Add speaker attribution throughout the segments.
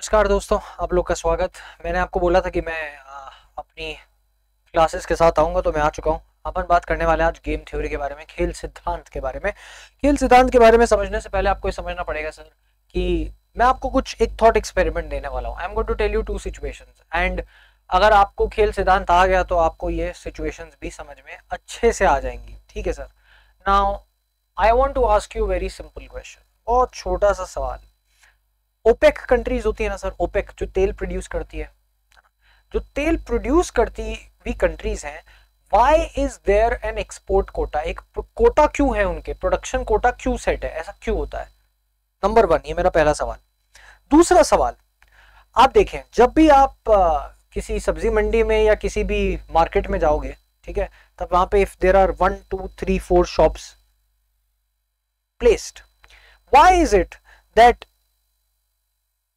Speaker 1: नमस्कार दोस्तों, आप लोग का स्वागत। मैंने आपको बोला था कि मैं अपनी क्लासेस के साथ आऊँगा, तो मैं आ चुका हूँ। अपन बात करने वाले हैं आज गेम थ्योरी के बारे में, खेल सिद्धांत के बारे में। खेल सिद्धांत के बारे में समझने से पहले आपको ये समझना पड़ेगा सर कि मैं आपको कुछ एक थॉट एक्सपेरिमेंट देने वाला हूँ। I am going to tell you two situations and अगर आपको खेल सिद्धांत आ गया तो आपको ये सिचुएशंस भी समझ में अच्छे से आ जाएंगी। ठीक है sir. Now I want to ask you very simple question, बहुत छोटा सा सवाल। ओपेक कंट्रीज होती है ना सर, ओपेक जो तेल प्रोड्यूस करती है, जो तेल प्रोड्यूस करती हुई कंट्रीज हैं, why is there an export quota? एक कोटा क्यों है उनके, प्रोडक्शन कोटा क्यों सेट है, ऐसा क्यों होता है? नंबर वन, ये मेरा पहला सवाल। दूसरा सवाल, आप देखें जब भी आप किसी सब्जी मंडी में या किसी भी मार्केट में जाओगे, ठीक है, तब वहां पे if there are 1 2 3 4 shops placed, why is it that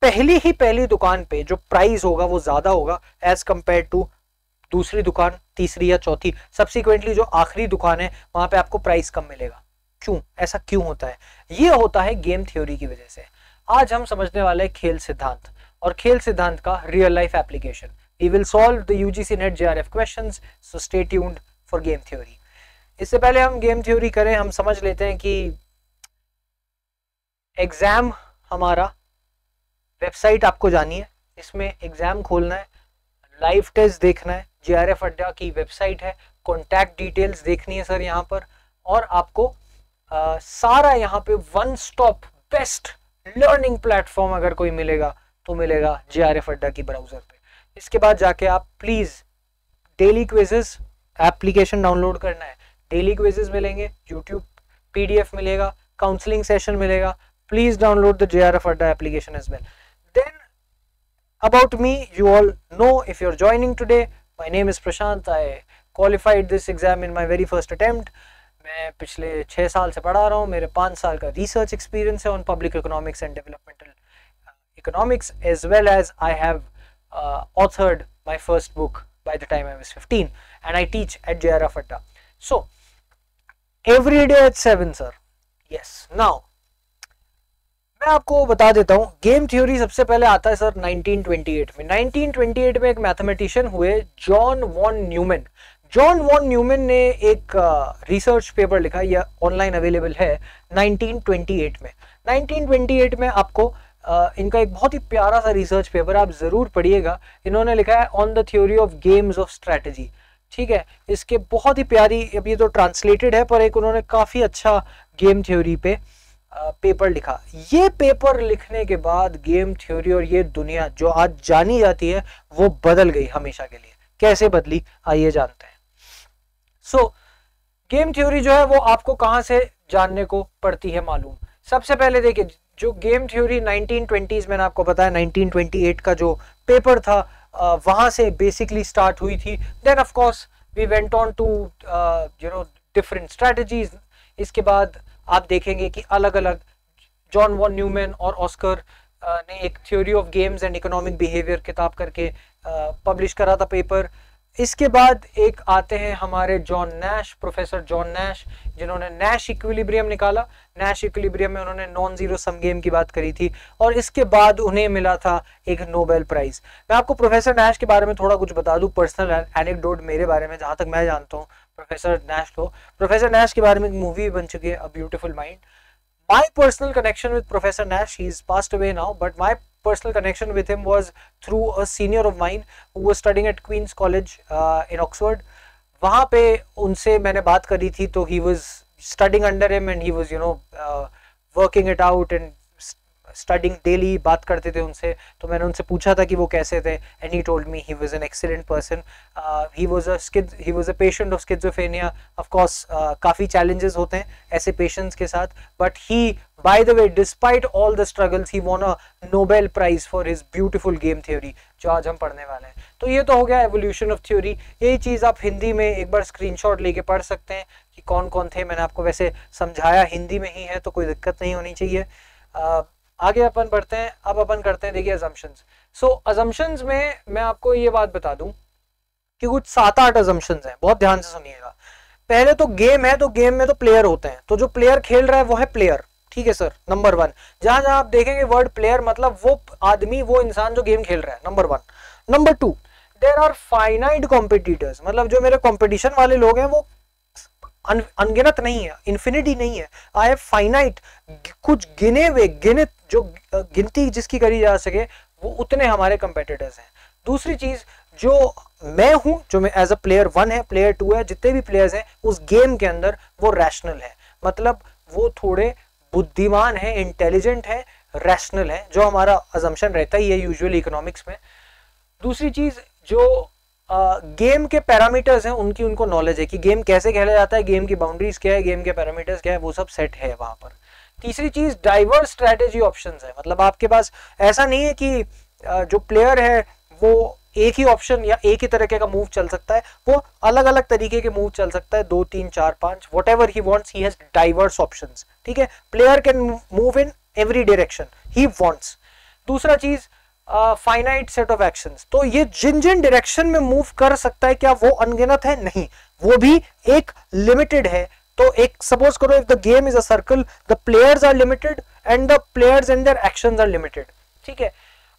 Speaker 1: पहली दुकान पे जो प्राइस होगा वो ज्यादा होगा एज कंपेयर टू दूसरी दुकान, तीसरी या चौथी, सब्सिक्वेंटली जो आखिरी दुकान है वहां पे आपको प्राइस कम मिलेगा? क्यों, ऐसा क्यों होता है? ये होता है गेम थ्योरी की वजह से। आज हम समझने वाले हैं खेल सिद्धांत और खेल सिद्धांत का real life application. We will solve the UGC NET JRF questions, so stay tuned for game theory. इससे पहले हम गेम थ्योरी करें, हम समझ लेते हैं कि एग्जाम हमारा वेबसाइट आपको जानी है, इसमें एग्जाम खोलना है, लाइव टेस्ट देखना है, जेआरएफ अड्डा की वेबसाइट है, कॉन्टैक्ट डिटेल्स देखनी है सर यहाँ पर, और आपको सारा यहाँ पे one stop best learning platform अगर कोई मिलेगा तो मिलेगा जेआरएफ अड्डा की ब्राउजर पे। इसके बाद जाके आप please daily quizzes application download करना है, डेली क्विजेस मिलेंगे, यूट्यूब पीडीएफ मिलेगा, काउंसलिंग सेशन मिलेगा। Please download the JRF Adda application as well. Then about me, you all know if you're joining today, my name is Prashant. I qualified this exam in my very first attempt. मैं पिछले 6 साल से पढ़ा रहा हूँ, मेरे 5 साल का रिसर्च एक्सपीरियंस है on public economics and developmental economics, as well as I have authored my first book by the time I was 15 and I teach at JRF Adda. So every day at 7 sir. Yes. Now मैं आपको बता देता हूँ, game theory सबसे पहले आता है sir 1928 में। 1928 में एक मैथमेटिशियन हुए John von Neumann. John von Neumann ने एक रिसर्च पेपर लिखा, यह ऑनलाइन अवेलेबल है 1928 में। 1928 में आपको इनका एक बहुत ही प्यारा सा रिसर्च पेपर आप जरूर पढ़िएगा। इन्होंने लिखा है on the theory of games of strategy. ठीक है, इसके बहुत ही प्यारी, अब ये तो ट्रांसलेटेड है पर एक उन्होंने काफी अच्छा गेम थ्योरी पे पेपर लिखा। ये पेपर लिखने के बाद गेम थ्योरी और ये दुनिया जो आज जानी जाती है वो बदल गई हमेशा के लिए। कैसे बदली, आइए जानते हैं। सो गेम थ्योरी जो है वो आपको कहां से जानने को पड़ती है मालूम? सबसे पहले देखिए, जो गेम थ्योरी 1920s मैंने आपको बताया 1928 का जो पेपर था वहां से बेसिकली स्टार्ट हुई थी। Then of course we went on to different strategies. इसके बाद आप देखेंगे कि अलग अलग जॉन वॉन न्यूमैन और ऑस्कर ने एक theory of games and economic behaviour किताब करके पब्लिश करा था पेपर। इसके बाद एक आते हैं हमारे John Nash, professor John Nash, जिन्होंने नैश इक्विलिब्रियम निकाला। नैश इक्विलिब्रियम में उन्होंने नॉन जीरो सम गेम की बात करी थी और इसके बाद उन्हें मिला था एक नोबेल प्राइज। मैं आपको प्रोफेसर नैश के बारे में थोड़ा कुछ बता दूं, पर्सनल एनेक्डोट मेरे बारे में, जहां तक मैं जानता हूँ प्रोफेसर नैश को। प्रोफेसर नैश के बारे में एक मूवी बन चुकी है, a beautiful mind. My personal connection with Professor Nash, he's passed away now, but my personal connection with him was through a senior of mine who was studying at Queen's College in Oxford. वहाँ पे उनसे मैंने बात करी थी, तो he was studying under him and he was working it out and studying daily, बात करते थे उनसे। तो मैंने उनसे पूछा था कि वो कैसे थे and he told me he was an excellent person. He was a patient of schizophrenia. Of course काफ़ी challenges होते हैं ऐसे patients के साथ, but he, by the way, despite all the struggles, he won a Nobel Prize for his beautiful game theory जो आज हम पढ़ने वाले हैं। तो ये तो हो गया evolution of theory। यही चीज़ आप हिंदी में एक बार स्क्रीनशॉट लेके पढ़ सकते हैं कि कौन कौन थे। मैंने आपको वैसे समझाया हिंदी में ही है, तो कोई दिक्कत नहीं होनी चाहिए। आगे अपन बढ़ते हैं। अब अपन करते हैं, देखिए, अजम्पशंस। सो अजम्पशंस में मैं आपको ये बात बता दूं कि कुछ 7-8 अजम्पशंस हैं, बहुत ध्यान से सुनिएगा। पहले तो गेम है, तो गेम में तो प्लेयर होते हैं, तो जो प्लेयर खेल रहा है वो है प्लेयर। ठीक है सर, नंबर 1। जहां जहां आप देखेंगे वर्ड प्लेयर मतलब वो आदमी, वो इंसान जो गेम खेल रहा है, number 1। Number 2, there are finite competitors, मतलब जो मेरे कंपटीशन वाले लोग हैं वो अनगिनत नहीं है, इन्फिनिटी नहीं है। आई हैव फाइनाइट, कुछ गिने हुए, गिनित, जो गिनती जिसकी करी जा सके वो उतने हमारे कंपेटिटर्स हैं। दूसरी चीज, जो मैं हूं, जो मैं एज अ प्लेयर 1 है, प्लेयर 2 है, जितने भी प्लेयर्स हैं उस गेम के अंदर वो रैशनल है, मतलब वो थोड़े बुद्धिमान है, इंटेलिजेंट है, रैशनल है, जो हमारा अजम्पशन रहता ही है यूजुअली इकोनॉमिक्स में। दूसरी चीज, जो गेम के पैरामीटर्स हैं उनकी उनको नॉलेज है कि गेम कैसे खेला जाता है, गेम की बाउंड्रीज क्या है, गेम के पैरामीटर्स क्या है, वो सब सेट है वहां पर। तीसरी चीज, डाइवर्स स्ट्रेटेजी ऑप्शंस है, मतलब आपके पास ऐसा नहीं है कि जो प्लेयर है वो एक ही ऑप्शन या एक ही तरीके का मूव चल सकता है, वो अलग अलग तरीके के मूव चल सकता है, 2 3 4 5, what ever he wants, he has diverse options, ठीक है। Player can move in every direction he wants. दूसरा चीज, फाइनाइट सेट ऑफ एक्शंस, तो ये जिन जिन डायरेक्शन में मूव कर सकता है, क्या वो अनगिनत है? नहीं, वो भी एक लिमिटेड है। तो एक सपोज करो, if the game is a circle, the players are limited and the players and their actions are limited, ठीक है।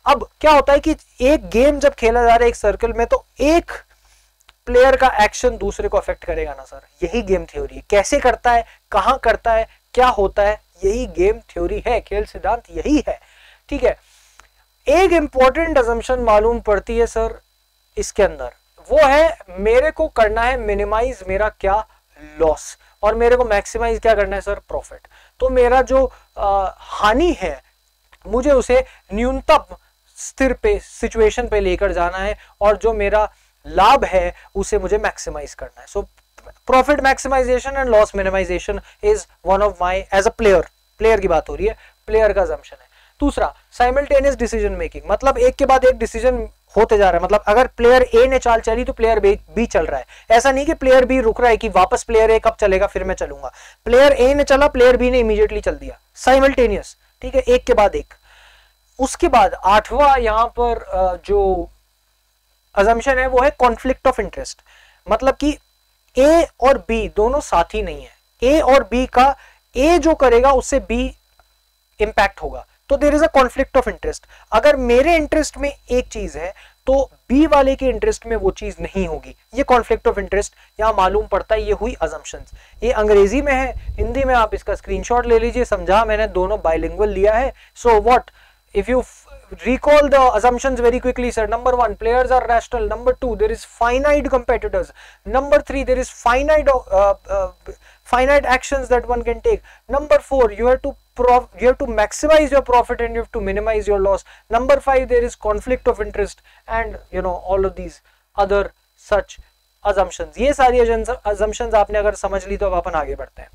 Speaker 1: अब क्या होता है कि एक गेम जब खेला जा रहा है एक सर्कल में, तो एक प्लेयर का एक्शन दूसरे को अफेक्ट करेगा ना सर, यही गेम थ्योरी है। कैसे करता है, कहां करता है, क्या होता है, यही गेम थ्योरी है, खेल सिद्धांत यही है, ठीक है। एक इंपॉर्टेंट असम्पशन मालूम पड़ती है सर इसके अंदर, वो है मेरे को करना है मिनिमाइज मेरा क्या लॉस, और मेरे को मैक्सिमाइज क्या करना है सर, प्रॉफिट। तो मेरा जो हानि है मुझे उसे न्यूनतम स्थिर पे, सिचुएशन पे लेकर जाना है, और जो मेरा लाभ है उसे मुझे मैक्सिमाइज करना है। So profit maximization and loss minimization is one of my, as a player की बात हो रही है, प्लेयर का असम्पशन है। दूसरा, साइमल्टेनियस डिसीजन मेकिंग, मतलब एक के बाद एक डिसीजन होते जा रहा है, मतलब अगर प्लेयर ए ने चाल चली तो प्लेयर बी चल रहा है। ऐसा नहीं कि प्लेयर बी रुक रहा है कि वापस प्लेयर ए कब चलेगा फिर मैं चलूंगा, प्लेयर ए ने चला, प्लेयर बी ने इमीडिएटली चल दिया, साइमल्टेनियस, ठीक है, एक के बाद एक। उसके बाद 8वां यहां पर जो असम्पशन है वो है कॉन्फ्लिक्ट ऑफ इंटरेस्ट, मतलब कि ए और बी दोनों साथी नहीं है, ए और बी का ए जो करेगा उससे बी इंपैक्ट होगा, तो there is a conflict of interest. अगर मेरे इंटरेस्ट में एक चीज है तो बी वाले के इंटरेस्ट में वो चीज नहीं होगी, ये कॉन्फ्लिक्ट ऑफ इंटरेस्ट यहां मालूम पड़ता है। ये हुई असम्पशंस, ये अंग्रेजी में है, हिंदी में आप इसका स्क्रीनशॉट ले लीजिए, समझा मैंने, दोनों बाइलिंगुअल लिया है। So what if you recall the assumptions very quickly sir, number 1, players are rational, number 2, there is finite competitors, number 3, there is finite actions that one can take, number 4, you have to maximize your profit and you have to minimize your loss, number 5, there is conflict of interest, and you know all of these other such assumptions। ये सारी assumptions आपने अगर समझ ली तो अब अपन आगे बढ़ते हैं।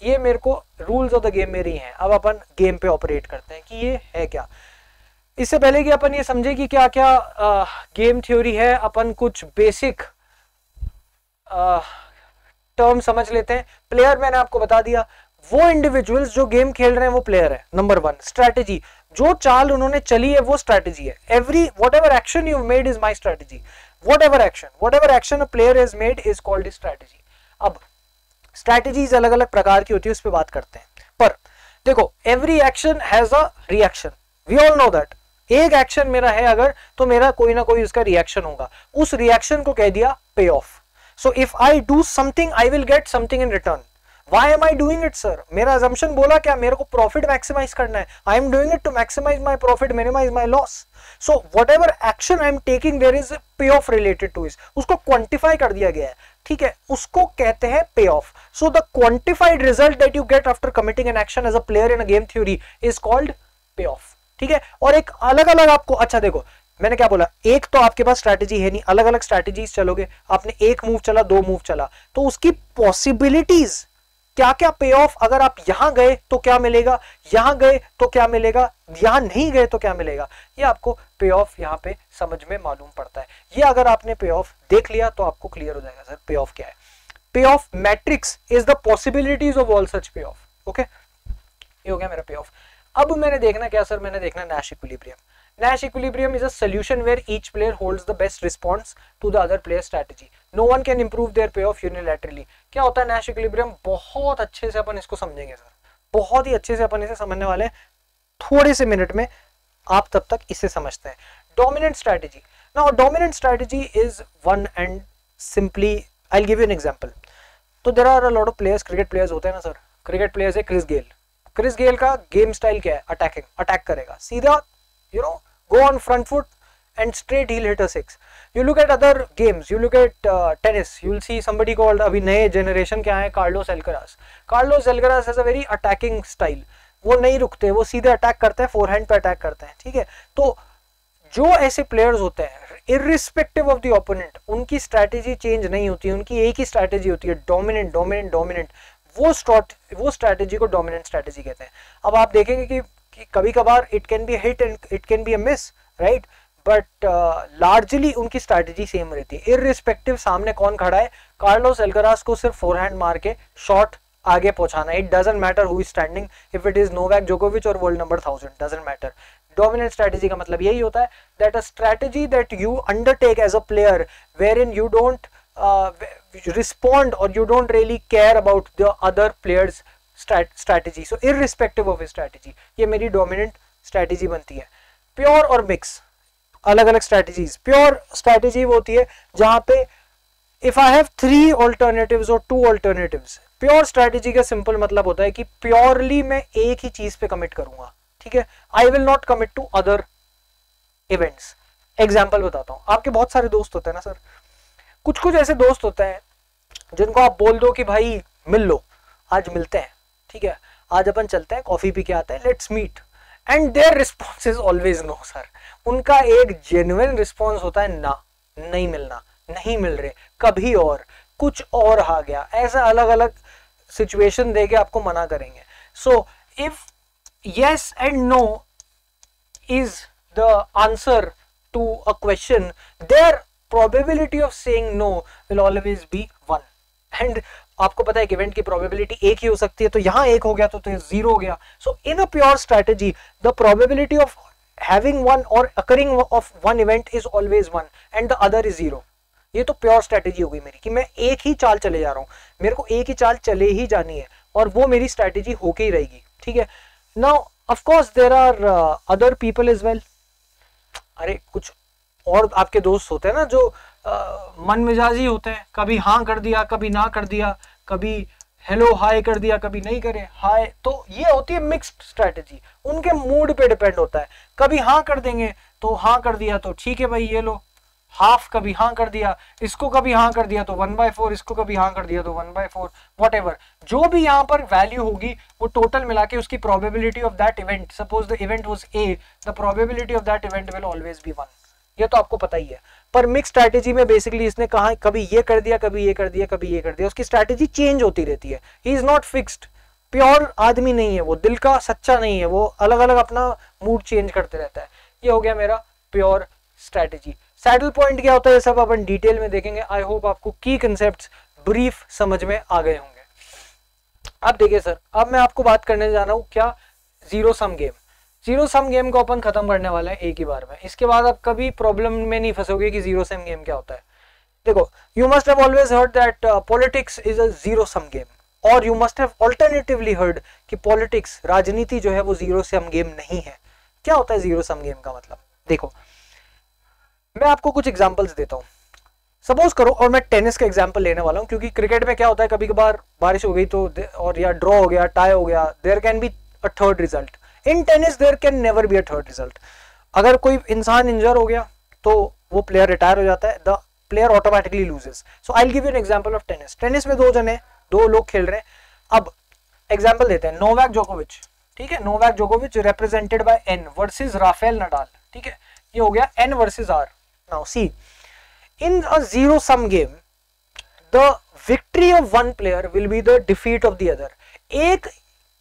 Speaker 1: ये मेरे को रूल्स ऑफ द गेम मेरी हैं, अब अपन गेम पे ऑपरेट करते हैं कि ये है क्या। इससे पहले कि अपन ये समझे कि क्या क्या गेम थ्योरी है, अपन कुछ बेसिक टर्म समझ लेते हैं। प्लेयर मैंने आपको बता दिया, वो इंडिविजुअल्स जो गेम खेल रहे हैं वो प्लेयर है। नंबर 1, स्ट्रैटेजी, जो चाल उन्होंने चली है वो स्ट्रैटेजी है। Every what ever action you made is my strategy, what ever action a player is made is called strategy. अब स्ट्रैटेजीज अलग अलग प्रकार की होती है, उस पर बात करते हैं। पर देखो, every action has a reaction, we all know that. एक एक्शन मेरा है अगर, तो मेरा कोई ना कोई उसका रिएक्शन होगा, उस रिएक्शन को कह दिया पे of. So if I do something I will get something in return. Why am I doing it sir? मेरा assumption बोला क्या, मेरे को profit maximize करना है, I am doing it to maximize my profit, minimize my loss. So whatever action I am taking there is a payoff related to it. उसको quantify कर दिया गया है, ठीक है, उसको कहते हैं payoff. So the quantified result that you get after committing an action as a player in a game theory is called payoff, ठीक है। और एक अलग अलग आपको, अच्छा देखो मैंने क्या बोला, एक तो आपके पास स्ट्रैटेजी है नहीं, अलग अलग स्ट्रैटेजीज चलोगे, आपने एक मूव चला, 2 मूव चला, तो उसकी पॉसिबिलिटीज क्या क्या पे ऑफ, अगर आप यहां गए तो क्या मिलेगा, यहां गए तो क्या मिलेगा, यहां नहीं गए तो क्या मिलेगा, ये आपको पे ऑफ यहां पे समझ में मालूम पड़ता है। ये अगर आपने पे ऑफ देख लिया तो आपको क्लियर हो जाएगा सर पे ऑफ क्या है। पे of matrix is the possibilities of all such पे ऑफ, ओके, ये हो गया मेरा पे ऑफ। अब मैंने देखना क्या सर, मैंने देखना Nash equilibrium. Nash equilibrium is a solution where each player holds the best response to the other player's strategy. No one can improve their payoff unilaterally. क्या होता है Nash equilibrium, बहुत अच्छे से अपन इसको समझेंगे सर, बहुत ही अच्छे से अपन इसे समझने वाले हैं थोड़े से मिनट में, आप तब तक इसे समझते हैं। Dominant strategy, now dominant strategy is one and simply I will give you an example. तो there are a lot of players, cricket players होते हैं ना सर, क्रिकेट प्लेयर्स है क्रिस गेल। क्रिस गेल का गेम स्टाइल क्या है? Attacking, attack करेगा सीधा, you know, go on front foot and straight he'll hit a six. You look at other games, you look at tennis, you'll see somebody called, अभी नए generation क्या है, Carlos Alcaraz. Carlos Alcaraz has a very attacking style, वो नहीं रुकते, वो सीधे attack करते हैं, फोरहैंड पे अटैक करते हैं, ठीक है। तो जो ऐसे प्लेयर्स होते हैं इर्रिस्पेक्टिव ऑफ द ओपोनेंट, उनकी स्ट्रैटेजी चेंज नहीं होती है, उनकी एक ही स्ट्रैटेजी होती है, डोमिनेंट डोमिनेंट डोमिनेंट। वो स्ट्रैटेजी को डोमिनेंट स्ट्रैटेजी कहते हैं। अब आप देखेंगे कि कभी कभार it can be hit and it can be a miss, right, but largely उनकी स्ट्रैटेजी सेम रहती है, इररिस्पेक्टिव सामने कौन खड़ा है। कार्लोस एल्करास को सिर्फ फोरहैंड मार के शॉट आगे पहुंचाना, it doesn't matter who is standing, if it is Novak जोकोविच और world number 1000, doesn't matter. Dominant strategy का मतलब यही होता है that a strategy that you undertake as a player where in you don't respond or you don't really care about the other players strategy, so irrespective of his strategy, ये मेरी dominant strategy बनती है। Pure और mix, अलग अलग strategies. Pure strategy वो होती है जहां पे इफ आई हैव 3 ऑल्टरनेटिव्स और 2 ऑल्टरनेटिव्स, प्योर स्ट्रैटेजी का सिंपल मतलब होता है कि प्योरली मैं एक ही चीज पे कमिट करूंगा, ठीक है, I will not commit to other events. Example बताता हूं, आपके बहुत सारे दोस्त होते हैं ना सर, कुछ कुछ ऐसे दोस्त होते हैं जिनको आप बोल दो कि भाई मिल लो, आज मिलते हैं, ठीक है, आज अपन चलते हैं, कॉफी पी के आते हैं, let's meet, and their response is always no sir. उनका एक जेन्युइन रिस्पॉन्स होता है ना, नहीं मिलना, नहीं मिल रहे, कभी और, कुछ और आ गया, ऐसा अलग अलग सिचुएशन देके आपको मना करेंगे। So if yes and no is the answer to a question, their probability of saying no will always be 1, and आपको पता है कि इवेंट की प्रोबेबिलिटी एक ही हो सकती है, तो यहाँ एक हो गया तो 0 हो गया। So in a pure strategy the probability of having one or occurring of one event is always 1 and the other is 0। ये तो प्योर स्ट्रैटेजी हो गई मेरी कि मैं एक ही चाल चले जा रहा हूँ, मेरे को एक ही चाल चले ही जानी है और वो मेरी स्ट्रैटेजी होके ही रहेगी, ठीक है। Now, of course, there are other people as well. अरे कुछ और आपके दोस्त होते हैं ना जो मन मिजाजी होते हैं, कभी हाँ कर दिया, कभी ना कर दिया, कभी हेलो हाय कर दिया, कभी नहीं करे हाय, तो ये होती है मिक्स्ड स्ट्रैटेजी। उनके मूड पे डिपेंड होता है, कभी हाँ कर देंगे तो हाँ कर दिया तो ठीक है भाई ये लो हाफ, कभी हाँ कर दिया, इसको कभी हाँ कर दिया तो 1/4, इसको कभी हाँ कर दिया तो 1/4, व्हाटएवर जो भी यहाँ पर वैल्यू होगी वो टोटल मिला के उसकी probability of that event, suppose the event was a, the probability of that event will always be 1। ये तो आपको पता ही है। पर मिक्स स्ट्रैटेजी में बेसिकली इसने कहा कभी ये कर दिया, कभी ये कर दिया, कभी ये कर दिया, उसकी स्ट्रैटेजी चेंज होती रहती है। He is not fixed, pure आदमी नहीं है वो, दिल का सच्चा नहीं है वो, अलग अलग अपना मूड चेंज करते रहता है। ये हो गया मेरा प्योर स्ट्रैटेजी। सैडल पॉइंट क्या होता है, ये सब अपन डिटेल में देखेंगे। आई होप आपको की कंसेप्ट्स ब्रीफ समझ में आ गए होंगे। अब देखिए सर, अब मैं आपको बात करने जा रहा हूँ क्या, zero sum game. Zero sum game को अपन खत्म करने वाला है एक ही बार में, इसके बाद आप कभी प्रॉब्लम में नहीं फंसोगे कि जीरो सम गेम क्या होता है। देखो, you must have always heard that politics is a zero sum game, और you must have alternatively heard कि पॉलिटिक्स, राजनीति जो है वो जीरो सम गेम नहीं है। क्या होता है जीरो सम गेम का मतलब? देखो, मैं आपको कुछ एग्जांपल्स देता हूं। सपोज करो, और मैं टेनिस का एग्जांपल लेने वाला हूं क्योंकि क्रिकेट में क्या होता है, कभी कभार बारिश हो गई तो और या ड्रॉ हो गया, टाई हो गया, there can be a third result. In tennis there can never be a third result. अगर कोई इंसान इंजर हो गया तो वो प्लेयर रिटायर हो जाता है, the player automatically loses. So I will give you an example of tennis. Tennis में दो लोग खेल रहे हैं। अब एग्जांपल देते हैं, नोवाक जोकोविच, ठीक है, नोवाक जोकोविच represented by N versus Rafael Nadal, ठीक है, ये हो गया N versus R. Now see, in a zero sum game, the victory of one player will be the defeat of the other. एक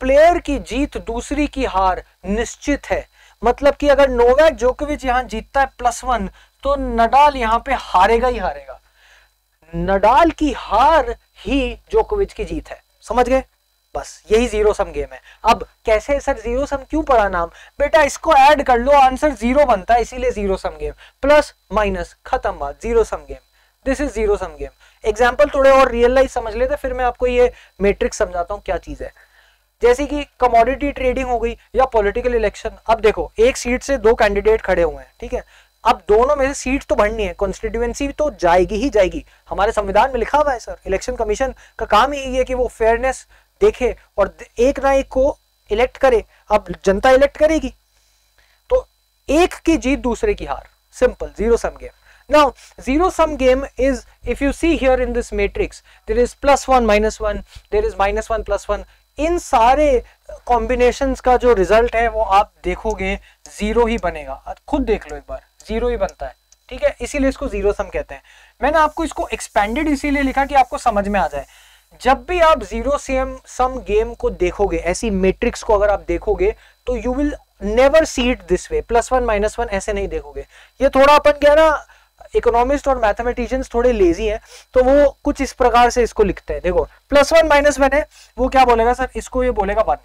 Speaker 1: प्लेयर की जीत दूसरी की हार निश्चित है। मतलब कि अगर नोवाक जोकोविच यहां जीतता है +1 तो नडाल यहां पे हारेगा ही हारेगा। नडाल की हार ही जोकोविच की जीत है। समझ गए? बस यही जीरो सम गेम है। अब कैसे सर जीरो सम क्यों पड़ा नाम? बेटा इसको ऐड कर लो, आंसर 0 बनता है, इसीलिए zero sum game. Plus minus, खत्म बात, zero sum game. This is zero sum game. Example थोड़े और रियल लाइफ समझ लेते, फिर मैं आपको ये मैट्रिक्स समझाता हूँ क्या चीज है। जैसे कि कमोडिटी ट्रेडिंग हो गई या पॉलिटिकल इलेक्शन। अब देखो एक सीट से दो कैंडिडेट खड़े हुए हैं, ठीक है, अब दोनों में से सीट तो बढ़नी है, कॉन्स्टिट्यूएंसी तो जाएगी ही जाएगी, हमारे संविधान में लिखा हुआ है सर। इलेक्शन कमीशन का काम ही है कि वो फेयरनेस देखे और एक ना एक को इलेक्ट करे। अब जनता इलेक्ट करेगी तो एक की जीत दूसरे की हार, simple, zero sum game. Now, zero sum game is, if you see here in this matrix, there is +1 -1, there is -1 +1. इन सारे कॉम्बिनेशंस का जो रिजल्ट है वो आप देखोगे जीरो ही बनेगा, खुद देख लो एक बार, जीरो ही बनता है, ठीक है, इसीलिए इसको जीरो सम कहते हैं। मैंने आपको इसको एक्सपेंडेड इसीलिए लिखा कि आपको समझ में आ जाए। जब भी आप जीरो सम गेम को देखोगे, ऐसी मैट्रिक्स को अगर आप देखोगे तो you will never see it this way, +1 -1 ऐसे नहीं देखोगे। ये थोड़ा अपन क्या ना, इकोनॉमिस्ट और मैथमेटिशियंस थोड़े लेजी हैं तो वो कुछ इस प्रकार से इसको लिखते हैं। देखो +1 -1 है, वो क्या बोलेगा सर, इसको ये बोलेगा 1,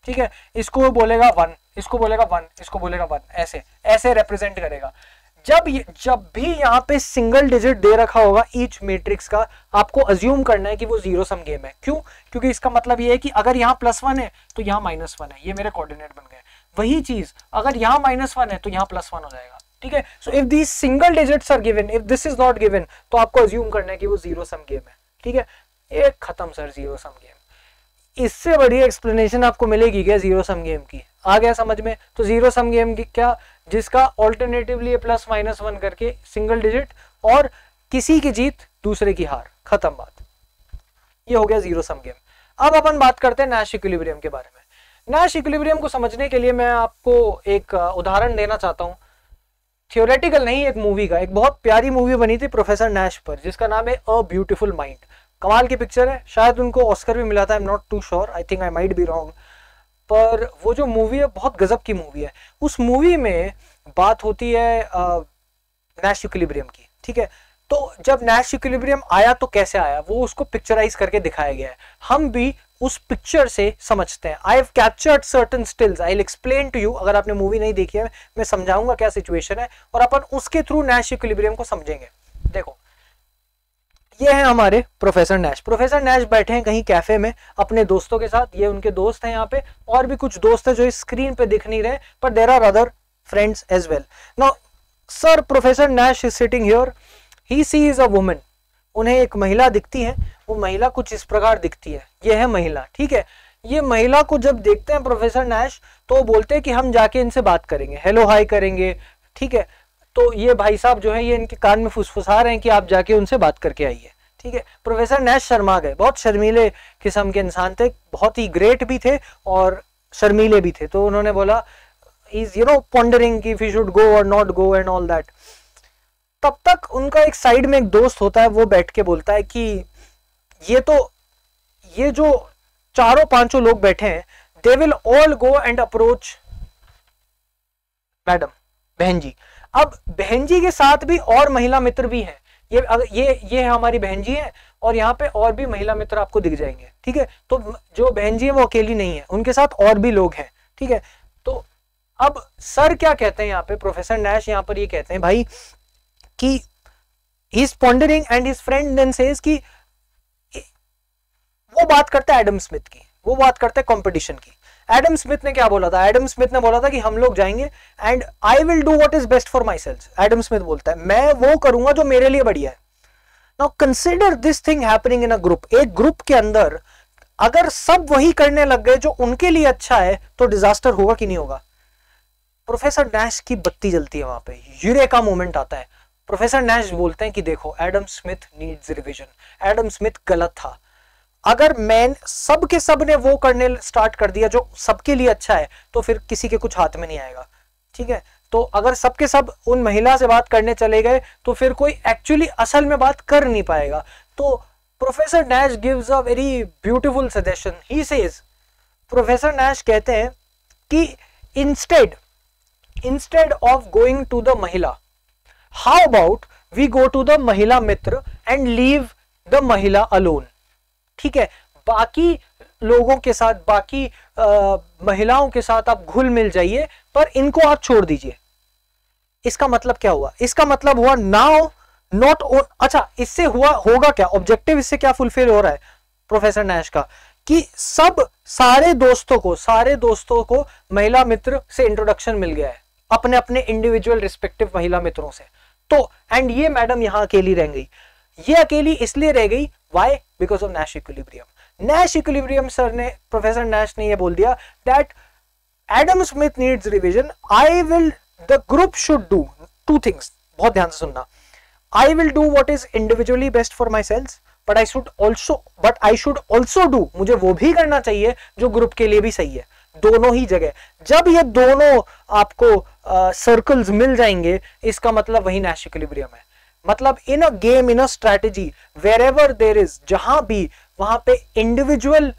Speaker 1: ठीक है, इसको वो बोलेगा 1, इसको बोलेगा 1, इसको बोलेगा 1, ऐसे ऐसे रिप्रेजेंट करेगा। जब भी यहाँ पे सिंगल डिजिट दे रखा होगा ईच मैट्रिक्स का, आपको अज्यूम करना है कि वो जीरो सम गेम है। क्यों? क्योंकि इसका मतलब ये है कि अगर यहाँ +1 है तो यहाँ -1 है, ये मेरे कोऑर्डिनेट बन गए। वही चीज अगर यहाँ -1 है तो यहाँ +1 हो जाएगा, ठीक है। So if these single digits are given, if this is not given, तो आपको अज्यूम करना है कि वो जीरो सम गेम है, ठीक है। एक खत्म सर जीरो सम गेम। इससे बड़ी एक्सप्लेनेशन आपको मिलेगी क्या जीरो सम गेम की? आ गया समझ में? तो जीरो सम गेम की क्या, जिसका ऑल्टरनेटिवली +-1 करके सिंगल डिजिट और किसी की जीत दूसरे की हार, खत्म बात। ये हो गया जीरो सम गेम। अब अपन बात करते हैं नैश इक्विलिब्रियम के बारे में। नैश इक्विलिब्रियम को समझने के लिए मैं आपको एक उदाहरण देना चाहता हूं, थियोरेटिकल नहीं, एक मूवी का। एक बहुत प्यारी मूवी बनी थी प्रोफेसर नैश पर, जिसका नाम है अ ब्यूटीफुल माइंड। कमाल की पिक्चर है, शायद उनको ऑस्कर भी मिला था, I am not too sure, I think I might be wrong, पर वो जो मूवी है बहुत गजब की मूवी है। उस मूवी में बात होती है नैश इक्विलिब्रियम की, ठीक है। तो जब नैश इक्विलिब्रियम आया तो कैसे आया, वो उसको पिक्चराइज करके दिखाया गया है। हम भी उस पिक्चर से समझते हैं। I have captured certain stills, I will explain to you. अगर आपने मूवी नहीं देखी है मैं समझाऊंगा क्या सिचुएशन है और अपन उसके थ्रू नैश इक्विलिब्रियम को समझेंगे। देखो ये है हमारे प्रोफेसर नैश। प्रोफेसर नैश बैठे हैं कहीं कैफे में अपने दोस्तों के साथ, ये उनके दोस्त हैं यहाँ पे, और भी कुछ दोस्त हैं जो इस स्क्रीन पे दिख नहीं रहे, पर there are other friends as well. Now sir professor Nash is sitting here, he sees a woman, उन्हें एक महिला दिखती है। वो महिला कुछ इस प्रकार दिखती है, ये है महिला, ठीक है। ये महिला को जब देखते हैं प्रोफेसर नैश तो वो बोलते हैं कि हम जाके इनसे बात करेंगे, हेलो हाय करेंगे, ठीक है। तो ये भाई साहब जो है ये इनके कान में फुसफुसा रहे हैं कि आप जाके उनसे बात करके आइए, ठीक है। प्रोफेसर नैश शर्मा गए, बहुत शर्मीले किस्म के इंसान थे, बहुत ही ग्रेट भी थे और शर्मीले भी थे। तो उन्होंने बोला इज यू नो पॉन्डरिंग कि इफ ही शुड गो और not go and all that. तब तक उनका एक साइड में एक दोस्त होता है, वो बैठ के बोलता है कि ये जो चारों पांचों लोग बैठे हैं, they will all go and approach madam, बहन जी। अब बहन जी के साथ भी और महिला मित्र भी हैं, ये हमारी बहन जी है और यहाँ पे और भी महिला मित्र आपको दिख जाएंगे, ठीक है। तो जो बहन जी है वो अकेली नहीं है, उनके साथ और भी लोग हैं, ठीक है। तो अब सर क्या कहते हैं यहाँ पे, प्रोफेसर नैश यहाँ पर ये कहते हैं भाई कि he is pondering and his friend then says कि वो बात करता है एडम स्मिथ की, वो बात करता है कंपटीशन की। एडम स्मिथ ने क्या बोला था? एडम स्मिथ ने बोला था कि हम लोग जाएंगे and I will do what is best for my self. Adam Smith बोलता है मैं वो करूंगा जो मेरे लिए बढ़िया है। Now consider this thing happening in a group. एक ग्रुप के अंदर अगर सब वही करने लग गए जो उनके लिए अच्छा है तो डिजास्टर होगा कि नहीं होगा? प्रोफेसर नैश की बत्ती जलती है वहां पे, यूरेका मोमेंट आता है। प्रोफेसर नैश बोलते हैं कि देखो Adam Smith needs revision, Adam Smith गलत था। अगर मैं सब के सब ने वो करने स्टार्ट कर दिया जो सबके लिए अच्छा है तो फिर किसी के कुछ हाथ में नहीं आएगा, ठीक है। तो अगर सब के सब उन महिला से बात करने चले गए तो फिर कोई एक्चुअली असल में बात कर नहीं पाएगा। तो professor Nash gives a very beautiful suggestion. He says, professor Nash कहते हैं कि instead of going to the mahila, how about we go to the mahila mitra and leave the mahila alone, ठीक है। बाकी लोगों के साथ, बाकी महिलाओं के साथ आप घुल मिल जाइए पर इनको आप छोड़ दीजिए। इसका मतलब क्या हुआ? इसका मतलब हुआ नाउ नॉट, अच्छा इससे हुआ होगा क्या, ऑब्जेक्टिव इससे क्या फुलफिल हो रहा है प्रोफेसर नैश का कि सारे दोस्तों को महिला मित्र से इंट्रोडक्शन मिल गया है, अपने अपने इंडिविजुअल रिस्पेक्टिव महिला मित्रों से। तो एंड ये मैडम यहां अकेली रह गई। ये अकेली इसलिए रह गई, why? Because of Nash equilibrium. Nash equilibrium sir ने, प्रोफेसर नैश ने ये बोल दिया that Adam Smith needs revision, the group should do two things. बहुत ध्यान से सुनना। I will do what is individually best for myself, but I should also do, मुझे वो भी करना चाहिए जो ग्रुप के लिए भी सही है। दोनों ही जगह जब ये दोनों आपको सर्कल्स मिल जाएंगे, इसका मतलब वही नैश इक्विलिब्रियम है। मतलब in a game, in a strategy, wherever there is, जहां भी वहां पे इंडिविजुअल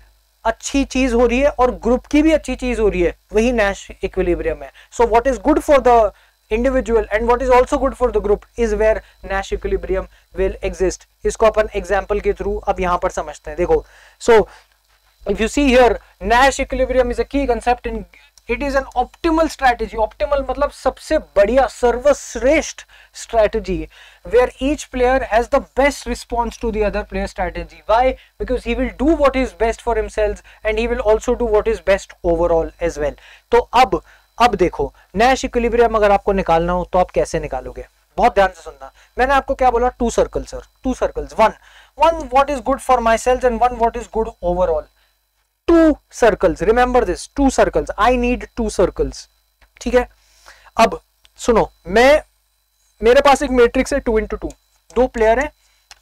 Speaker 1: अच्छी चीज हो रही है और ग्रुप की भी अच्छी चीज हो रही है, वही नैश इक्विलिब्रियम है। So what is good for the individual and what is also good for the group is where Nash equilibrium will exist। इसको अपन एग्जांपल के थ्रू अब यहां पर समझते हैं। देखो, so if you see here, Nash equilibrium is a key concept in, it is an optimal strategy। optimal मतलब सबसे बढ़िया, सर्वश्रेष्ठ strategy where each player has the best response to the other player's strategy। Why? Because he will do what is best for himself and he will also do what is best overall as well। तो अब देखो, Nash equilibrium अगर आपको निकालना हो तो आप कैसे निकालोगे? बहुत ध्यान से सुनना। मैंने आपको क्या बोला? To circles sir, to circles, one what is good for my self and one what is good overall. To circles, remember this, to circles, I need to circles. ठीक है, अब सुनो, मेरे पास एक मैट्रिक्स है 2 into 2, दो प्लेयर है।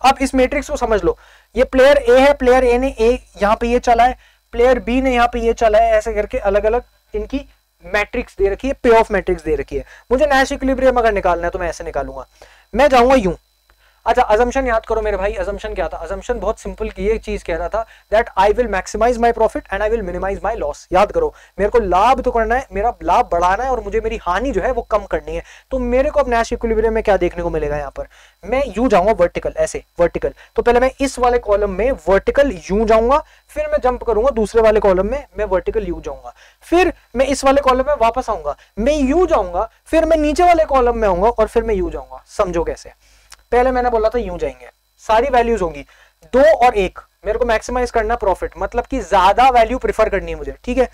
Speaker 1: अब इस मैट्रिक्स को समझ लो, ये प्लेयर ए है, प्लेयर ए ने यहाँ पे ये चला है, प्लेयर बी ने यहाँ पे ये चला है, ऐसे करके अलग अलग इनकी मैट्रिक्स दे रखी है, पे ऑफ मैट्रिक्स दे रखी है। मुझे नैश इक्विलिब्रियम अगर निकालना है तो मैं ऐसे निकालूंगा, मैं जाऊंगा यूं। अच्छा, अजम्पशन याद करो मेरे भाई, अजम्पशन क्या था? अजम्पशन बहुत सिंपल की ये चीज कह रहा था that I will maximize my profit and I will minimize my loss. याद करो, मेरे को लाभ तो करना है, मेरा लाभ बढ़ाना है और मुझे मेरी हानि जो है वो कम करनी है। तो मेरे को अब नैश इक्विलिब्रियम में क्या देखने को मिलेगा? यहाँ पर मैं यूं जाऊंगा वर्टिकल, ऐसे वर्टिकल। तो पहले मैं इस वाले कॉलम में वर्टिकल यूं जाऊंगा, फिर मैं जंप करूंगा दूसरे वाले कॉलम में, मैं वर्टिकल यूं जाऊंगा, फिर मैं इस वाले कॉलम में वापस आऊंगा, मैं यूं जाऊंगा, फिर मैं नीचे वाले कॉलम में आऊंगा और फिर मैं यूं जाऊंगा। समझो कैसे? पहले मैंने बोला था यूं जाएंगे, सारी वैल्यूज होंगी 2 और 1, मेरे को मैक्सिमाइज करना प्रॉफिट, मतलब कि ज्यादा वैल्यू प्रेफर करनी है मुझे। ठीक है,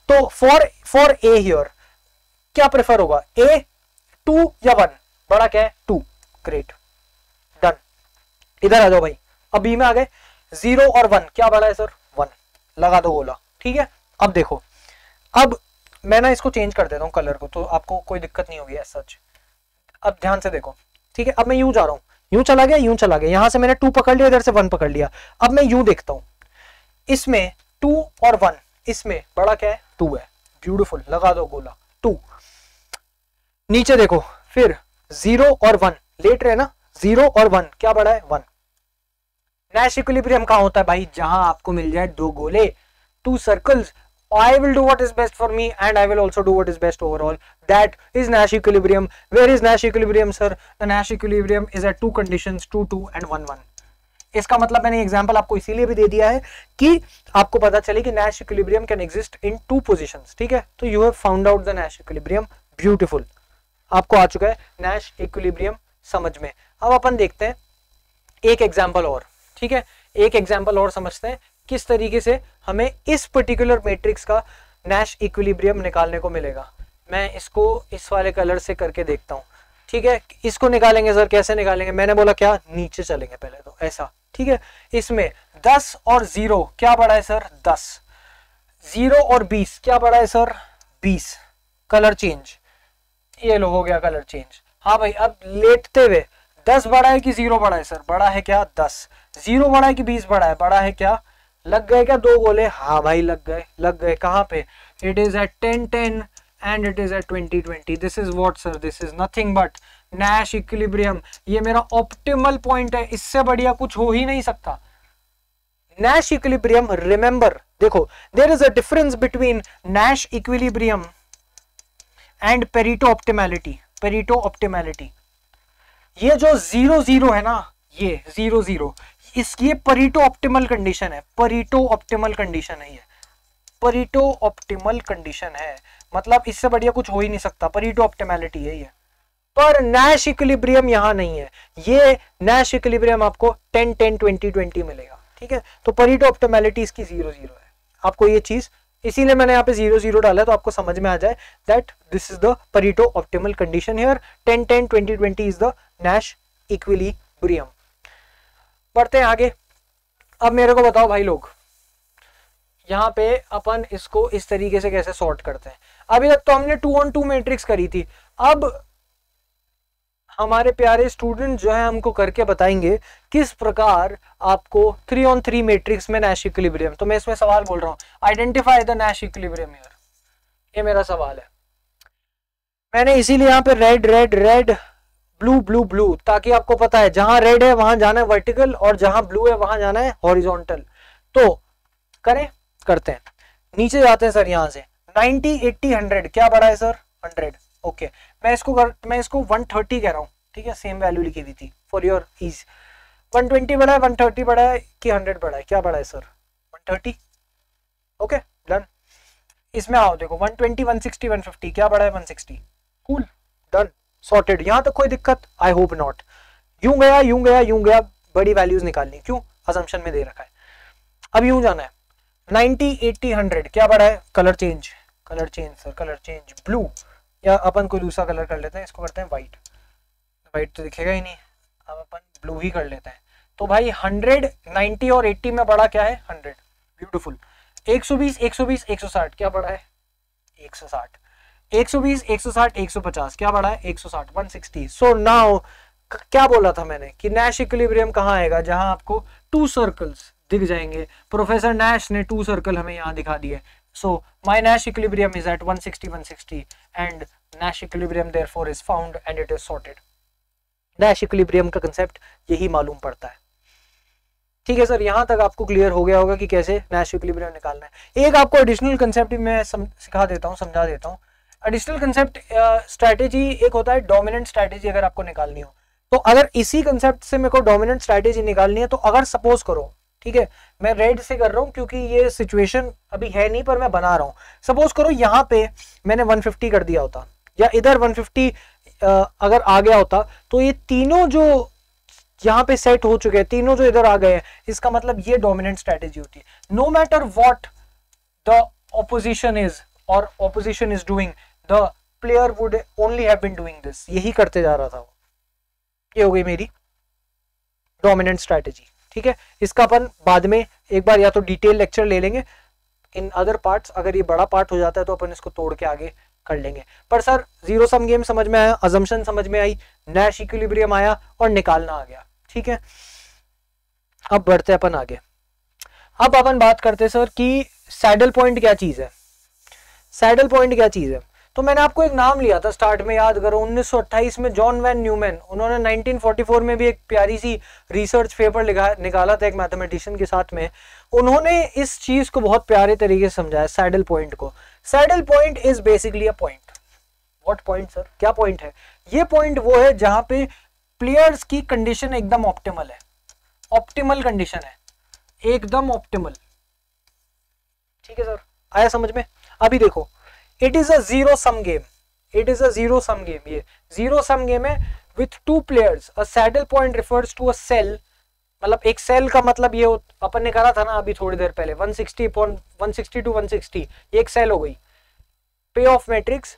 Speaker 1: तो फॉर ए हियर क्या प्रेफर होगा? ए 2 या 1? बड़ा क्या है? 2। Great, done. इधर आ जाओ भाई, अब बी में आ गए, 0 और 1 क्या बड़ा है सर? 1। लगा दो गोला। ठीक है, अब देखो, अब मैं ना इसको चेंज कर देता हूँ कलर को, तो आपको कोई दिक्कत नहीं होगी सच। अब ध्यान से देखो, ठीक है, अब मैं यूं जा रहा हूं, यूं चला गया, यूं चला गया, यहां से मैंने 2 पकड़ लिया, इधर से 1 पकड़ लिया। अब मैं यूं देखता हूं, इसमें 2 और 1, इसमें बड़ा क्या है? 2 है। ब्यूटीफुल, लगा दो गोला, 2। नीचे देखो, फिर 0 और 1 लेट रहे ना, 0 और 1 क्या बड़ा है? 1। नैश इक्विलिब्रियम कहां होता है भाई? जहां आपको मिल जाए 2 गोले, 2 circles. I will do what is best for me and I will also do what is best overall. That is Nash equilibrium. Where is Nash equilibrium, sir? The Nash equilibrium is at 2 conditions, 2, 2 and 1, 1. इसका मतलब मैंने example आपको इसीलिए भी दे दिया है कि आपको पता चले कि Nash equilibrium can exist in 2 positions। ठीक है, तो you have found out the Nash equilibrium. Beautiful, आपको आ चुका है Nash equilibrium समझ में। अब अपन देखते हैं एक एग्जाम्पल और। ठीक है, एक एग्जाम्पल और समझते हैं किस तरीके से हमें इस पर्टिकुलर मैट्रिक्स का नैश इक्विलिब्रियम निकालने को मिलेगा। मैं इसको इस वाले कलर से करके देखता हूँ। ठीक है, इसको निकालेंगे सर, कैसे निकालेंगे? मैंने बोला क्या, नीचे चलेंगे पहले तो, ऐसा। ठीक है, इसमें 10 और 0 क्या बड़ा है सर? 10। 0 और 20 क्या बड़ा है सर? 20। कलर चेंज, ये लो हो गया कलर चेंज। हाँ भाई, अब लेटते हुए 10 बड़ा है कि 0 बड़ा है सर? बड़ा है क्या? 10। 0 बड़ा है कि 20 बड़ा है? बड़ा है क्या? लग गए क्या 2 गोले? हाँ भाई लग गए, लग गए। कहाँ पे? It is at 10, 10 and it is at 20, 20. This is what sir? This is nothing but Nash equilibrium. ये मेरा ऑप्टिमल पॉइंट है, इससे बढ़िया कुछ हो ही नहीं सकता। Nash equilibrium, remember, देखो, there is a difference between Nash equilibrium and Pareto optimality. Pareto optimality, ये जो 0, 0 है ना, ये 0, 0, इसकी Pareto ऑप्टिमल कंडीशन है। Pareto ऑप्टिमल कंडीशन है, ये Pareto ऑप्टिमल कंडीशन है, मतलब इससे बढ़िया कुछ हो ही नहीं सकता। Pareto ऑप्टिमैलिटी है ये। पर Nash इक्विलिब्रियम यहां नहीं है। ये Nash इक्विलिब्रियम आपको 10, 10, 20, 20 मिलेगा। ठीक है, तो परीटो ऑप्टिमैलिटी इसकी 0 0 है। आपको ये चीज इसीलिए मैंने यहाँ पे 0 0 डाला, तो आपको समझ में आ जाए that this is the परीटो optimal condition here. 10 10 20 20 is the Nash equilibrium. बढ़ते हैं आगे। अब मेरे को बताओ भाई लोग, यहाँ पे अपन इसको इस तरीके से कैसे सॉर्ट करते हैं। अभी तक तो हमने 2 on 2 मैट्रिक्स करी थी, अब हमारे प्यारे स्टूडेंट जो है हमको करके बताएंगे किस प्रकार आपको 3 on 3 मैट्रिक्स में नैश इक्विलिब्रियम। तो मैं इसमें सवाल बोल रहा हूँ, identify the Nash equilibrium here, ये मेरा सवाल है। मैंने इसीलिए यहाँ पे red red red blue blue blue, ताकि आपको पता है जहां रेड है वहां जाना है वर्टिकल और जहां ब्लू है वहां जाना है हॉरिजॉन्टल। तो करें, करते हैं, नीचे जाते हैं सर। यहां से 90 80 100 क्या बड़ा है सर? 100। ओके, मैं इसको 130 कह रहा हूँ, ठीक है, सेम वैल्यू लिखी हुई थी फॉर योर ईज। 120 बड़ा है, 130 बड़ा है कि 100 बड़ा है? क्या बड़ा है सर? 130। Okay done. इसमें आओ, देखो 120 160 150 क्या बड़ा है? 160। Cool, done, sorted. यहां तक कोई दिक्कत? I hope not. यूं गया यूं गया यूं गया, बड़ी वैल्यूज निकालनी, क्यों? असम्पशन में दे रखा है। अब यूं जाना है, 90 80 100 क्या बड़ा है? Colour change, colour change sir, colour change, blue, या अपन कोई दूसरा कलर कर लेते हैं, इसको करते हैं व्हाइट। व्हाइट तो दिखेगा ही नहीं, अब अपन ब्लू ही कर लेते हैं। तो भाई 100 90 और 80 में बड़ा क्या है? 100। ब्यूटीफुल। 120 120 160 क्या बड़ा है? 160। 120 160 150 क्या बड़ा है? 160 160। सो नाउ क्या बोला था मैंने कि नैश इक्विलिब्रियम कहाँ आएगा? जहां आपको 2 सर्कल्स दिख जाएंगे। प्रोफेसर नैश ने 2 सर्कल हमें यहाँ दिखा दिए। So my Nash equilibrium is at 160 160 and Nash equilibrium therefore is found and it is sorted. Nash equilibrium का कंसेप्ट यही मालूम पड़ता है। ठीक है सर, यहां तक आपको क्लियर हो गया होगा कि कैसे Nash equilibrium निकालना है। एक आपको एडिशनल कंसेप्ट मैं सिखा देता हूँ, समझा देता हूँ। एडिशनल कंसेप्ट स्ट्रैटेजी एक होता है डोमिनेंट स्ट्रैटेजी, अगर आपको निकालनी हो तो। अगर इसी कंसेप्ट से मेरे को डोमिनेंट स्ट्रैटेजी निकालनी है तो अगर सपोज करो, ठीक है, मैं रेड से कर रहा हूं क्योंकि ये सिचुएशन अभी है नहीं पर मैं बना रहा हूं। सपोज करो यहाँ पे मैंने 150 कर दिया होता या इधर 150 अगर आ गया होता, तो ये तीनों जो यहाँ पे सेट हो चुके हैं, तीनों जो इधर आ गए हैं, इसका मतलब ये डोमिनेंट स्ट्रैटेजी होती है। No matter what the opposition is or opposition is doing, the player would only have been doing this. यही करते जा रहा था वो। ये हो गई मेरी डोमिनेंट स्ट्रैटेजी। ठीक है, इसका अपन बाद में एक बार या तो डिटेल लेक्चर ले लेंगे इन अदर पार्ट्स। अगर ये बड़ा पार्ट हो जाता है तो अपन इसको तोड़ के आगे कर लेंगे। पर सर जीरो सम गेम समझ में आया, अजम्पशन समझ में आई, नैश इक्विलिब्रियम आया और निकालना आ गया। ठीक है, अब बढ़ते अपन आगे। अब अपन बात करते सर कि सैडल पॉइंट क्या चीज है। सैडल पॉइंट क्या चीज है? तो मैंने आपको एक नाम लिया था स्टार्ट में, याद करो, 1928 में जॉन वैन न्यूमैन, उन्होंने 1944 में भी एक प्यारी सी रिसर्च पेपर निकाला था एक मैथमेटिशियन के साथ में। उन्होंने इस चीज को बहुत प्यारे तरीके से समझाया, सैडल पॉइंट को। Saddle point is basically a point. What point sir? क्या पॉइंट है? ये पॉइंट वो है जहां पे प्लेयर्स की कंडीशन एकदम ऑप्टिमल है, ऑप्टिमल कंडीशन है, एकदम ऑप्टिमल। ठीक है सर, आया समझ में? अभी देखो, it is a zero sum game, it is a zero sum game. ये जीरो सम गेम है with two players. A saddle point refers to a cell, मतलब एक सेल का मतलब ये अपन ने करा था ना अभी थोड़ी देर पहले, 160 to 160, ये एक सेल हो गई। Payoff matrix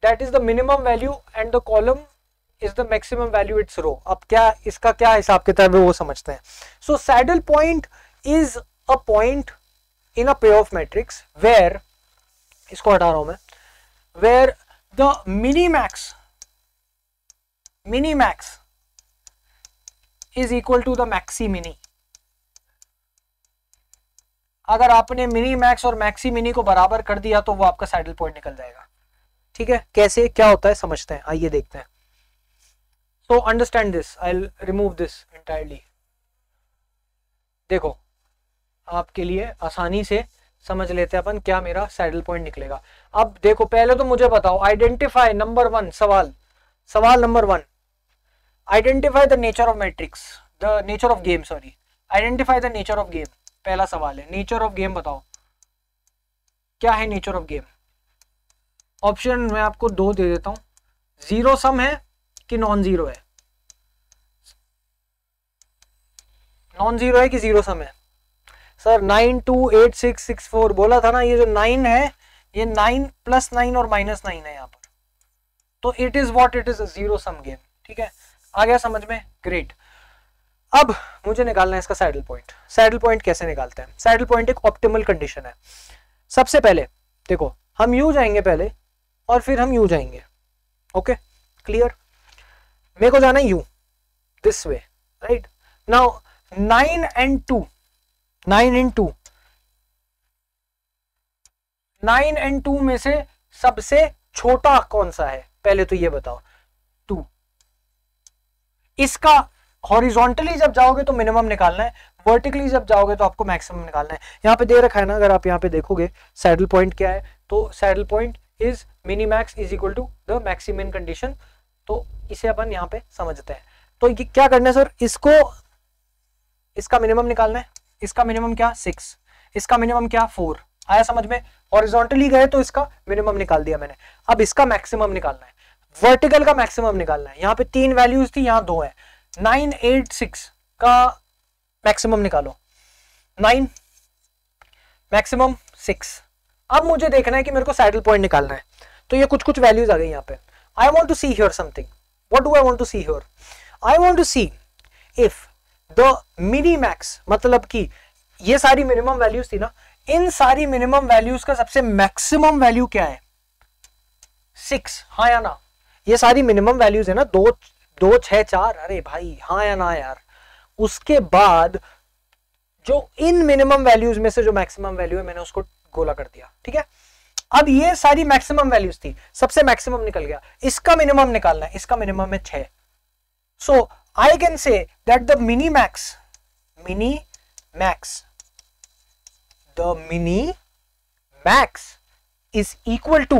Speaker 1: that is the minimum value and the column is the maximum value its row. अब क्या इसका क्या हिसाब किताब है वो समझते हैं। So saddle point is a point in a payoff matrix where, इसको हटा रहा हूं मैं, where the minimax is equal to the maximin. अगर आपने मिनी मैक्स और मैक्सी मिनी को बराबर कर दिया तो वो आपका सैडल पॉइंट निकल जाएगा। ठीक है, कैसे क्या होता है समझते हैं, आइए देखते हैं। So understand this, I will remove this entirely. देखो, आपके लिए आसानी से समझ लेते हैं अपन क्या मेरा सैडल पॉइंट निकलेगा। अब देखो, पहले तो मुझे बताओ, आइडेंटिफाई नंबर 1 सवाल number 1, identify the nature of matrix, the nature of game, sorry, identify the nature of game. पहला सवाल है नेचर ऑफ गेम, बताओ क्या है नेचर ऑफ गेम। ऑप्शन मैं आपको 2 दे देता हूं, जीरो सम है कि नॉन जीरो है। नॉन जीरो है कि जीरो सम है? सर 928664 बोला था ना, ये जो 9 है ये 9 + 9 और -9 है यहाँ पर, तो it is what it is, zero sum game. ठीक है, आ गया समझ में? ग्रेट। अब मुझे निकालना है इसका सैडल पॉइंट। सैडल पॉइंट कैसे निकालते हैं? सैडल पॉइंट एक ऑप्टिमल कंडीशन है। सबसे पहले देखो, हम यू जाएंगे पहले और फिर हम यू जाएंगे। Okay, clear? मेरे को जाना है you, this way, right? Now 9 and 2, 9 and 2 में से सबसे छोटा कौन सा है पहले तो ये बताओ? 2। इसका हॉरिजॉन्टली जब जाओगे तो मिनिमम निकालना है, वर्टिकली जब जाओगे तो आपको मैक्सिमम निकालना है। यहाँ पे दे रखा है ना, अगर आप यहाँ पे देखोगे सैडल पॉइंट क्या है, तो saddle point is minimax is equal to the maximum condition. तो इसे अपन यहाँ पे समझते हैं। तो क्या करना है सर? इसका मिनिमम निकालना है। इसका मिनिमम क्या? 6। इसका मिनिमम क्या? 4। आया समझ में? हॉरिजॉन्टली गए तो इसका मिनिमम निकाल दिया मैंने। अब इसका मैक्सिमम निकालना है, वर्टिकल का मैक्सिमम निकालना है। यहाँ पे 3 वैल्यूज थी, यहाँ 2 है। 986 का मैक्सिमम निकालो। 9 मैक्सिमम 6। अब मुझे देखना है कि मेरे को सैडल पॉइंट निकालना है। तो ये कुछ वैल्यूज आ गई यहाँ पे। I want to see here something. What do I want to see here? I want to see if the minimax, मतलब कि ये सारी मिनिमम वैल्यूज थी ना, इन सारी मिनिमम वैल्यूज का सबसे मैक्सिमम वैल्यू क्या है? 6। हाँ या ना? ये सारी मिनिमम वैल्यूज है ना, 2 2 6 4। अरे भाई हाँ या ना यार? उसके बाद जो इन मिनिमम वैल्यूज में से जो मैक्सिमम वैल्यू है मैंने उसको गोला कर दिया। ठीक है, अब ये सारी मैक्सिमम वैल्यूज थी, सबसे मैक्सिमम निकल गया। इसका मिनिमम निकालना है। इसका मिनिमम है 6। So I can say that the minimax is equal to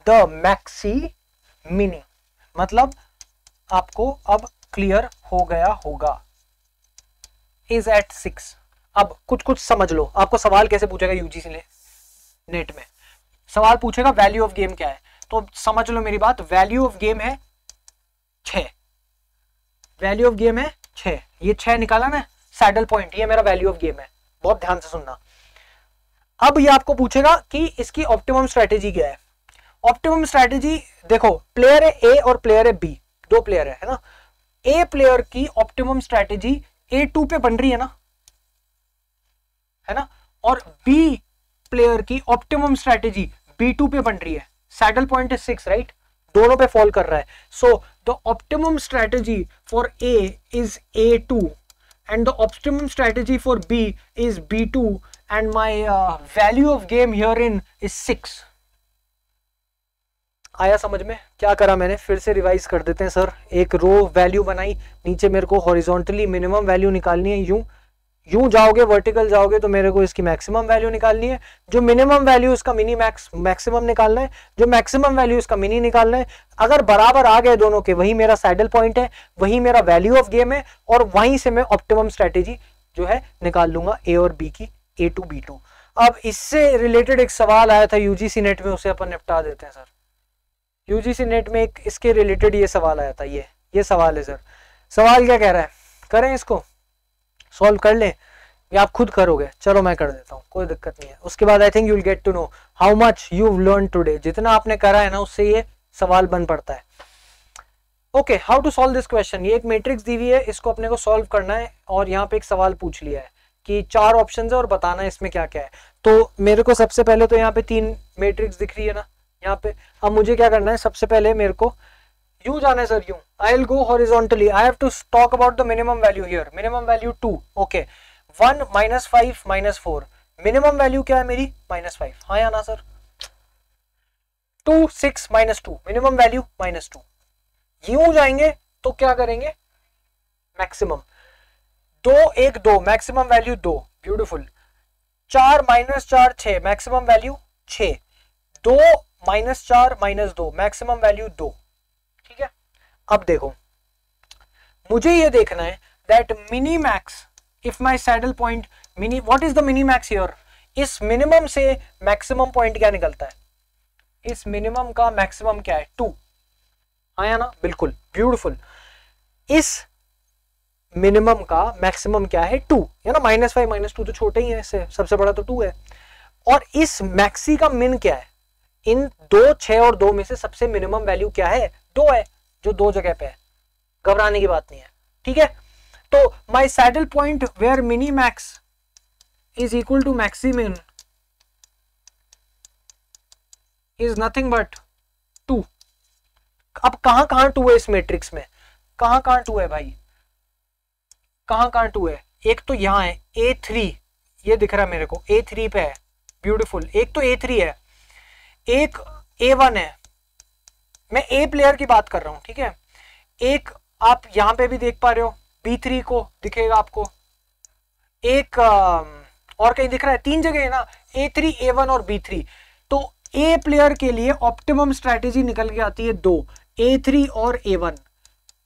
Speaker 1: the maximin. मतलब आपको अब क्लियर हो गया होगा, इज एट 6। अब कुछ समझ लो। आपको सवाल कैसे पूछेगा यूजीसी ने नेट में? सवाल पूछेगा वैल्यू ऑफ गेम क्या है, तो समझ लो मेरी बात। वैल्यू ऑफ गेम है 6। वैल्यू ऑफ गेम है 6। ये 6 निकाला ना सैडल पॉइंट, ये मेरा वैल्यू ऑफ गेम है। बहुत ध्यान से सुनना। अब ये आपको पूछेगा कि इसकी ऑप्टिमम स्ट्रेटेजी क्या है। ऑप्टिमम स्ट्रेटेजी देखो, प्लेयर है ए और प्लेयर है बी, 2 प्लेयर है ना। ए प्लेयर की ऑप्टिमम स्ट्रेटेजी A2 पे बन रही है ना, और बी प्लेयर की ऑप्टिमम स्ट्रेटेजी B2 पे बन रही है। Saddle point is 6, right? दोनों पे फॉल कर रहा है। So the optimum strategy for A is A2 and the optimum strategy for B is B2 and my value of game herein is 6. आया समझ में? क्या करा मैंने? फिर से रिवाइज कर देते हैं सर। एक रो वैल्यू बनाई, नीचे मेरे को हॉरिजॉन्टली मिनिमम वैल्यू निकालनी है। यूं जाओगे, वर्टिकल जाओगे तो मेरे को इसकी मैक्सिमम वैल्यू निकालनी है। जो मिनिमम वैल्यू उसका मिनी मैक्सिमम निकालना है, जो मैक्सिमम वैल्यू उसका मिनी निकालना है। अगर बराबर आ गए दोनों के, वही मेरा सैडल पॉइंट है, वही मेरा वैल्यू ऑफ गेम है, और वहीं से मैं ऑप्टिमम स्ट्रेटेजी जो है निकाल लूंगा ए और बी की, A2 B2। अब इससे रिलेटेड एक सवाल आया था यूजीसी नेट में, उसे अपन निपटा देते हैं सर। यूजीसी नेट में एक इसके रिलेटेड ये सवाल आया था। ये सवाल है सर। सवाल क्या कह रहा है? करें इसको सॉल्व कर लें या आप खुद करोगे? चलो मैं कर देता हूँ, कोई दिक्कत नहीं है। उसके बाद I think you will get to know how much you have learn today. जितना आपने करा है ना, उससे ये सवाल बन पड़ता है। Okay, how to solve this question. ये एक मैट्रिक्स दी हुई है, इसको अपने को सॉल्व करना है, और यहाँ पे एक सवाल पूछ लिया है कि 4 ऑप्शन है और बताना है इसमें क्या क्या है। तो मेरे को सबसे पहले तो यहाँ पे 3 मैट्रिक्स दिख रही है ना यहाँ पे। अब मुझे क्या करना है? सबसे पहले मेरे को यूं जाना है सर, यूं। I will go horizontally. I have to talk about the minimum value here. Minimum value 2। Okay, 1 -5 -4। Minimum value क्या है मेरी? -5। हाँ या ना सर? 2 6 -2, minimum value -2। यूं जाएंगे तो क्या करेंगे? Maximum. 2 1 2, maximum value 2। Beautiful. 4 -4 6, maximum value 6। 2 -4 -2, maximum value 2। ठीक है, अब देखो, मुझे ये देखना है that mini max, if my saddle point mini, what is the mini max here? इस मिनिमम से मैक्सिमम पॉइंट क्या निकलता है? इस मिनिमम का मैक्सिमम क्या है? 2। आया ना? बिल्कुल, ब्यूटीफुल। इस मिनिमम का मैक्सिमम क्या है 2 है ना, -5 -2 तो छोटे ही है, इससे सबसे बड़ा तो 2 है। और इस मैक्सी का मिन क्या है, इन 2 6 और 2 में से सबसे मिनिमम वैल्यू क्या है 2 है, जो 2 जगह पे है, घबराने की बात नहीं है, ठीक है। तो my saddle point where minimax is equal to maximin is nothing but 2। अब कहां 2 है इस मैट्रिक्स में, कहां 2 है भाई, कहां 2 है। एक तो यहां है A3, ये दिख रहा है मेरे को, A3 पे है, ब्यूटीफुल। एक तो A3 है, एक A1 है, मैं A प्लेयर की बात कर रहा हूं, ठीक है। एक आप यहां पे भी देख पा रहे हो B3 को दिखेगा आपको, एक और कहीं दिख रहा है, 3 जगह है ना, A3 A1 और B3। तो A प्लेयर के लिए ऑप्टिमम स्ट्रैटेजी निकल के आती है 2, A3 और A1,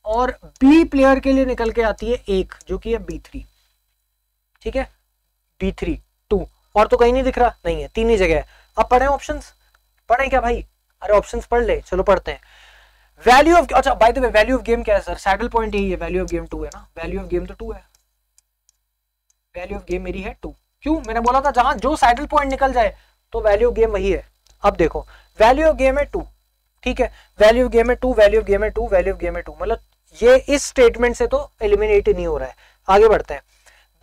Speaker 1: और B प्लेयर के लिए निकल के आती है 1 जो कि है B3, ठीक है, B3 2, और तो कहीं नहीं दिख रहा, नहीं है, 3 ही जगह है। अब पढ़े ऑप्शंस, पढ़े क्या भाई, अरे ऑप्शंस पढ़ ले, चलो पढ़ते हैं। वैल्यू ऑफ, अच्छा by the way value of game क्या है सर, सैडल पॉइंट यही है, वैल्यू ऑफ गेम 2 है ना, वैल्यू ऑफ गेम तो 2 है, वैल्यू ऑफ गेम मेरी है 2। क्यों, मैंने बोला था जहां जो सैडल पॉइंट निकल जाए तो वैल्यू ऑफ गेम वही है। अब देखो वैल्यू ऑफ गेम है 2, ठीक है, वैल्यू ऑफ गेम है 2, वैल्यू ऑफ गेम है 2, वैल्यू ऑफ गेम है 2, मतलब ये इस स्टेटमेंट से तो एलिमिनेट ही नहीं हो रहा है। आगे बढ़ते हैं।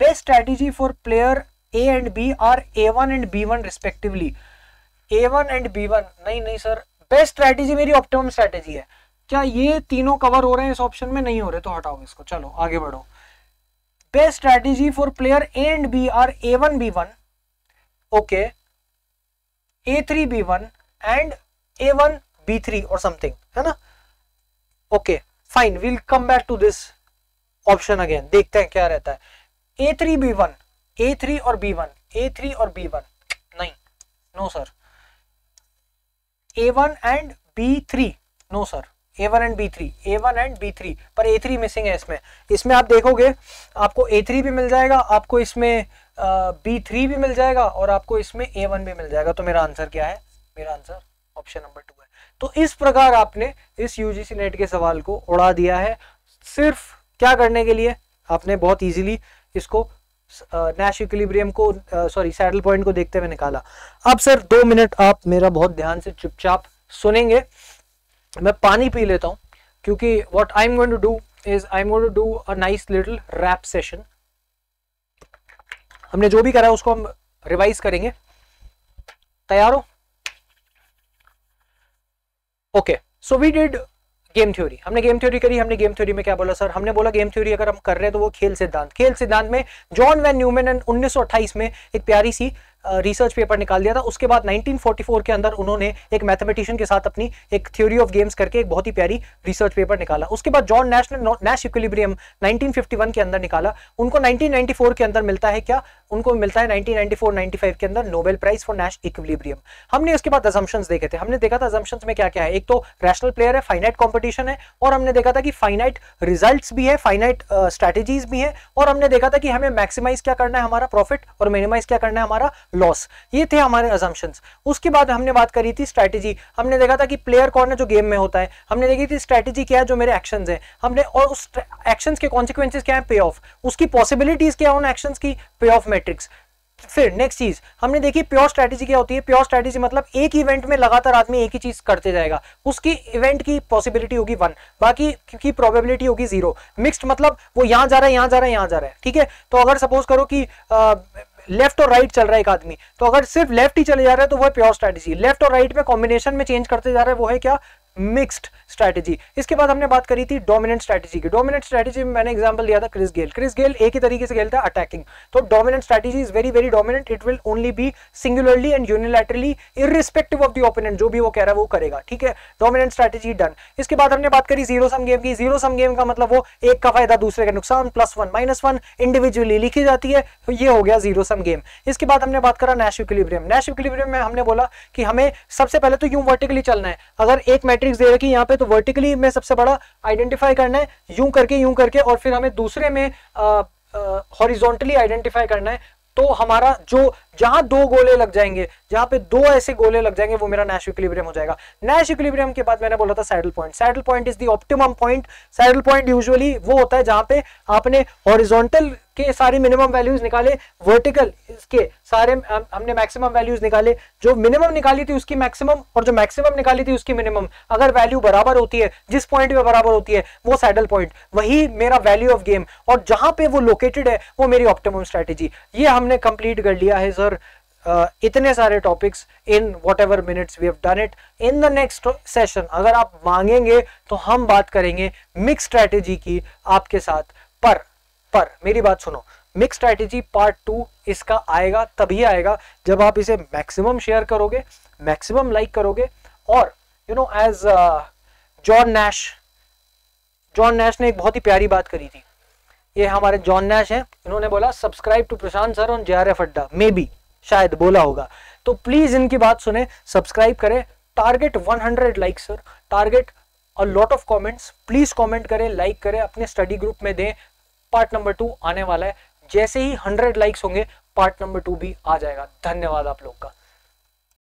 Speaker 1: Best strategy for player A and B are A1 and B1 respectively. A1 and B1, नहीं सर, बेस्ट स्ट्रेटेजी मेरी ऑप्टिमम स्ट्रेटेजी है। क्या ये तीनों कवर हो रहे हैं इस ऑप्शन में, नहीं हो रहे, तो हटाओ इसको, चलो आगे बढ़ो। Best strategy for player A and B are A1 B1, okay, A3 B1 and A1 B3 और समथिंग, है ना, okay fine, will come back to this option again, देखते हैं क्या रहता है। A3 B1, A3 और B1, A3 और B1, नहीं, no sir. A1 and B3, no sir, A1 and B3, A1 and B3, पर A3 मिसिंग है इसमें। इसमें आप देखोगे आपको A3 भी मिल जाएगा, आपको इसमें B3 भी मिल जाएगा, और आपको इसमें A1 भी मिल जाएगा। तो मेरा आंसर क्या है, मेरा आंसर ऑप्शन नंबर 2 है। तो इस प्रकार आपने इस यूजीसी नेट के सवाल को उड़ा दिया है, सिर्फ क्या करने के लिए, आपने बहुत इजीली इसको नैश इक्विलिब्रियम को, सॉरी सैडल पॉइंट को देखते हुए निकाला। अब सर 2 मिनट आप मेरा बहुत ध्यान से चुपचाप सुनेंगे, मैं पानी पी लेता हूं, क्योंकि what I am going to do is I am going to do a nice little wrap session. हमने जो भी करा उसको हम रिवाइज करेंगे, तैयार हो? Okay, so we did game theory, हमने गेम थ्योरी करी। हमने गेम थ्योरी में क्या बोला सर, हमने बोला गेम थ्योरी अगर हम कर रहे हैं तो वो खेल सिद्धांत, खेल सिद्धांत में जॉन वैन न्यूमैन ने 1928 में एक प्यारी सी रिसर्च पेपर निकाल दिया था। उसके बाद 1944 के अंदर उन्होंने एक मैथमेटिशियन के साथ अपनी एक थ्योरी ऑफ गेम्स करके एक बहुत ही प्यारी रिसर्च पेपर निकाला। उसके बाद जॉन नैश ने नैश इक्विलिब्रियम 1951 के अंदर निकाला। उनको 1994 के अंदर मिलता है क्या, उनको मिलता है 1994-95 के अंदर Nobel prize for Nash equilibrium. हमने उसके बाद असम्पशंस देखे थे, हमने देखा था असम्पशंस में क्या क्या है, एक तो रैशनल प्लेयर है, फाइनाइट कॉम्पिटिशन है, और हमने देखा था कि फाइनाइट रिजल्ट्स भी है, फाइनाइट स्ट्रैटेजीज भी है, और हमने देखा था कि हमें मैक्सिमाइज क्या करना है हमारा प्रॉफिट और मिनिमाइज क्या करना है हमारा लॉस। ये थे हमारे असम्पशंस। उसके बाद हमने बात करी थी स्ट्रैटेजी, हमने देखा था कि प्लेयर कौन है जो गेम में होता है, हमने देखी थी स्ट्रैटेजी क्या है जो मेरे एक्शंस है, हमने और उस एक्शंस के कॉन्सिक्वेंसेस क्या है, पे ऑफ, उसकी पॉसिबिलिटीज क्या है उन एक्शंस की, पे ऑफ मैट्रिक्स। फिर नेक्स्ट चीज हमने देखी प्योर स्ट्रैटेजी क्या होती है। प्योर स्ट्रैटेजी मतलब एक इवेंट में लगातार आदमी एक ही चीज करते जाएगा, उसकी इवेंट की पॉसिबिलिटी होगी 1, बाकी की प्रोबेबिलिटी होगी 0। मिक्स्ड मतलब वो यहां जा रहा है, यहां जा रहा है, यहां जा रहा है, ठीक है। तो अगर सपोज करो कि लेफ्ट और राइट चल रहा है एक आदमी, तो अगर सिर्फ लेफ्ट ही चले जा रहा है तो वो है प्योर स्ट्रैटेजी। लेफ्ट और राइट में कॉम्बिनेशन में चेंज करते जा रहा है वो है क्या, मिक्स्ड स्ट्रैटेजी। इसके बाद हमने बात करी थी डोमिनेंट स्ट्रैटेजी की। डोमिनेंट स्ट्रैटेजी में मैंने एग्जांपल दिया था क्रिस गेल। क्रिस गेल एक ही तरीके से खेलता है, अटैकिंग। तो dominant strategy is very very dominant, it will only be singularly and unilaterally irrespective of the opponent, जो भी वो कह रहा है वो करेगा, ठीक है। Dominant strategy done. इसके बाद हमने बात करी जीरो सम गेम की। जीरो सम गेम का मतलब वो एक का फायदा दूसरे का नुकसान, +1 -1 इंडिविजुअली लिखी जाती है, तो ये हो गया जीरो सम गेम। इसके बाद हमने बात करा नैश इक्विलिब्रियम। नैश इक्विलिब्रियम में हमने बोला कि हमें सबसे पहले तो यूं वर्टिकली चलना है। अगर एक मैट्रिक्स दे रखी है यहाँ पे तो वर्टिकली में सबसे बड़ा आइडेंटिफाई करना है, यूं करके, और फिर हमें दूसरे में हॉरिजॉन्टली आइडेंटिफाई करना है। तो हमारा जो जहां 2 गोले लग जाएंगे, जहां पे 2 ऐसे गोले लग जाएंगे, वो मेरा नैश इक्विलिब्रियम हो जाएगा। नैश इक्विलिब्रियम के बाद मैंने बोला था saddle point. Saddle point is the optimum point. Saddle point usually वो होता है जहां पे आपने हॉरिजॉन्टल के सारे मिनिमम वैल्यूज निकाले, वर्टिकल के सारे हमने मैक्सिमम वैल्यूज निकाले, जो मिनिमम निकाली थी उसकी मैक्सिमम और जो मैक्सिमम निकाली थी उसकी मिनिमम, अगर वैल्यू बराबर होती है, जिस पॉइंट पे बराबर होती है वो सैडल पॉइंट, वही मेरा वैल्यू ऑफ गेम, और जहां पे वो लोकेटेड है वो मेरी ऑप्टिमम स्ट्रेटेजी। ये हमने कंप्लीट कर लिया है सर, इतने सारे topics in whatever minutes we have done it. In the next session अगर आप मांगेंगे तो हम बात करेंगे मिक्स स्ट्रेटेजी की आपके साथ, पर मेरी बात सुनो, मिक्स स्ट्रेटेजी पार्ट 2 इसका आएगा, तभी आएगा जब आप इसे मैक्सिमम शेयर करोगे, मैक्सिमम लाइक करोगे, और you know as John Nash ने एक बहुत ही प्यारी बात करी थी। ये हमारे जॉन नैश हैं, इन्होंने बोला subscribe to Prashant sir on JRF Adda, may be शायद बोला होगा, तो प्लीज इनकी बात सुने, सब्सक्राइब करें, target 100 like sir, target a lot of comments, please comment करें, लाइक करें, अपने स्टडी ग्रुप में दें। पार्ट नंबर 2 आने वाला है, जैसे ही 100 लाइक्स होंगे पार्ट नंबर 2 भी आ जाएगा। धन्यवाद आप लोग का।